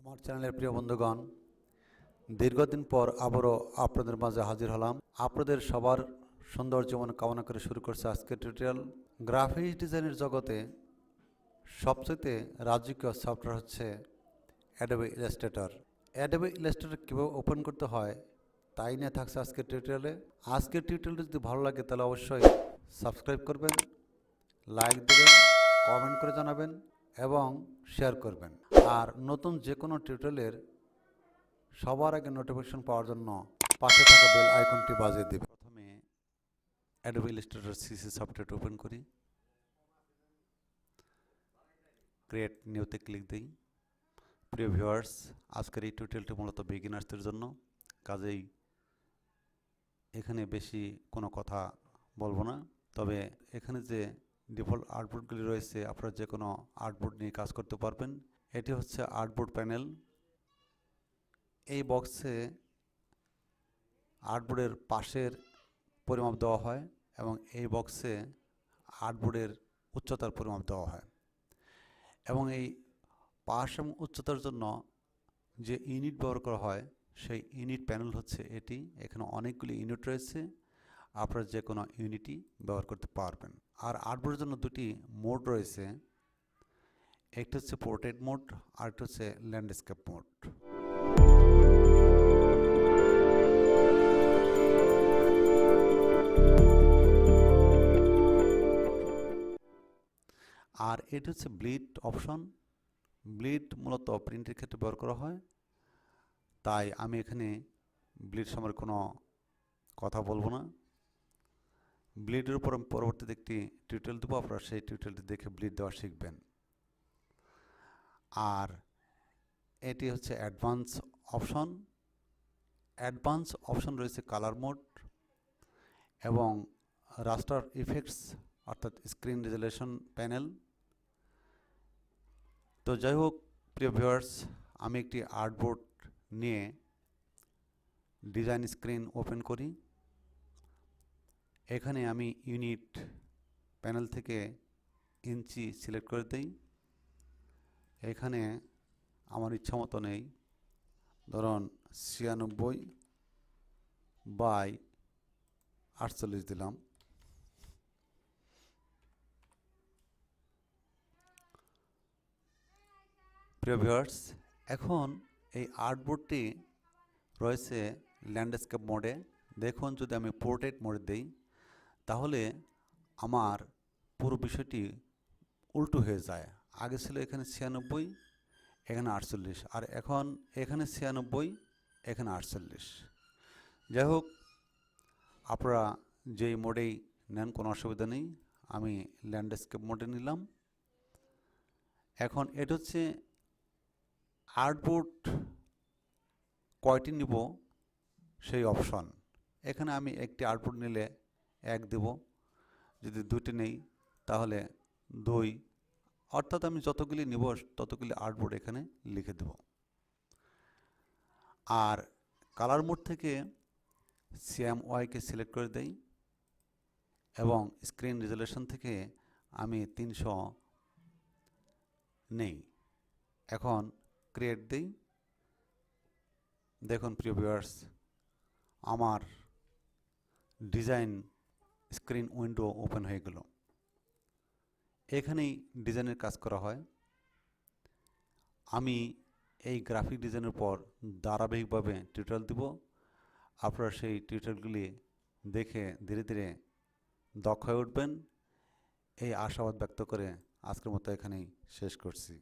আমার চ্যানেলের প্রিয় বন্ধুগণ, দীর্ঘদিন পর আবারও আপনাদের মাঝে হাজির হলাম। আপনাদের সবার সুন্দর জীবন কামনা করে শুরু করছে আজকের টিউটোরিয়াল। গ্রাফিক্স ডিজাইনের জগতে সবচেয়ে রাজকীয় সফটওয়্যার হচ্ছে অ্যাডোবি ইলাস্ট্রেটর। অ্যাডোবি ইলাস্ট্রেটর কীভাবে ওপেন করতে হয় তাই নিয়ে থাকছে আজকের টিউটোরিয়ালে। আজকের টিউটোরিয়ালটি যদি ভালো লাগে তাহলে অবশ্যই সাবস্ক্রাইব করবেন, লাইক দেবেন, কমেন্ট করে জানাবেন এবং শেয়ার করবেন। আর নতুন যে কোনো টিউটোরিয়ালের সবার আগে নোটিফিকেশন পাওয়ার জন্য পাশে থাকা বেল আইকনটি বাজিয়ে দেবেন। প্রথমে অ্যাডোবি ইলাস্ট্রেটর সিসি সফটওয়্যারটি ওপেন করি, ক্রিয়েট নিউতে ক্লিক দিই। প্রিয় ভিউয়ার্স, আজকের এই টিউটোরিয়ালটি মূলত বিগিনার্সদের জন্য, কাজেই এখানে বেশি কোনো কথা বলবো না। তবে এখানে যে ডিফল্ট আর্টবোর্ডগুলি রয়েছে, আপনারা যে কোনো আর্টবোর্ড নিয়ে কাজ করতে পারবেন। এটি হচ্ছে আর্টবোর্ড প্যানেল। এই বক্সে আর্টবোর্ডের পাশের পরিমাপ দেওয়া হয় এবং এই বক্সে আর্টবোর্ডের উচ্চতার পরিমাপ দেওয়া হয় এবং এই পাশ এবং উচ্চতার জন্য যে ইউনিট ব্যবহার করা হয় সেই ইউনিট প্যানেল হচ্ছে এটি। এখানে অনেকগুলি ইউনিট রয়েছে, আপনারা যে কোনো ইউনিটই ব্যবহার করতে পারবেন। আর আর্টবোর্ডের জন্য দুটি মোড রয়েছে, একটা হচ্ছে পোর্ট্রেট মোড আর একটা হচ্ছে ল্যান্ডস্কেপ মোড। আর এটা হচ্ছে ব্লিড অপশন। ব্লিড মূলত প্রিন্টের ক্ষেত্রে ব্যবহার করা হয়, তাই আমি এখানে ব্লিড সম্পর্কে কোনো কথা বলবো না। ব্লিডের উপর আমি পরবর্তীতে একটি টিউটোরিয়াল দেবো, আপনারা সেই টিউটোরিয়ালটি দেখে ব্লিড দেওয়া শিখবেন। আর এটি হচ্ছে অ্যাডভান্স অপশন। অ্যাডভান্স অপশন রয়েছে কালার মোড এবং রাস্টার ইফেক্টস অর্থাৎ স্ক্রিন রেজুলেশন প্যানেল। তো যাই হোক প্রিয় ভিউয়ার্স, আমি একটি আর্টবোর্ড নিয়ে ডিজাইন স্ক্রিন ওপেন করি। এখানে আমি ইউনিট প্যানেল থেকে ইঞ্চি সিলেক্ট করে দিই। এখানে আমার ইচ্ছা মতো নেই, ধরুন 96/48 দিলাম। প্রিয় ভিউয়ার্স, এখন এই আর্টবোর্ডটি রয়েছে ল্যান্ডস্কেপ মোডে। দেখুন, যদি আমি পোর্ট্রেট মোডে দিই তাহলে আমার পুরো বিষয়টি উল্টো হয়ে যায়। আগে ছিল এখানে 96, এখানে 48, আর এখন এখানে 96, এখানে 48। যাই হোক, আপনারা যেই মোডেই নেন কোনো অসুবিধা নেই। আমি ল্যান্ডস্কেপ মোডে নিলাম। এখন এটা হচ্ছে আর্টবোর্ড কয়টি নিব সেই অপশন। এখানে আমি একটি আর্টবোর্ড নিলে 1 দেব, যদি দুটি নেই তাহলে 2, অর্থাৎ আমি যতগুলি নিব ততগুলি আর্টবোর্ড এখানে লিখে দেব। আর কালার মোড থেকে CMYকে সিলেক্ট করে দেই এবং স্ক্রিন রেজুলেশন থেকে আমি 300 নেই। এখন ক্রিয়েট দেই। দেখুন প্রিয় ভিউয়ার্স, আমার ডিজাইন স্ক্রিন উইন্ডো ওপেন হয়ে গেল। এখানেই ডিজাইনের কাজ করা হয়। আমি এই গ্রাফিক ডিজাইনের পর ধারাবাহিকভাবে টিউটোরিয়াল দিব, আপনারা সেই টিউটোরিয়ালগুলি দেখে ধীরে ধীরে দক্ষ হয়ে উঠবেন, এই আশাবাদ ব্যক্ত করে আজকের মতো এখানেই শেষ করছি।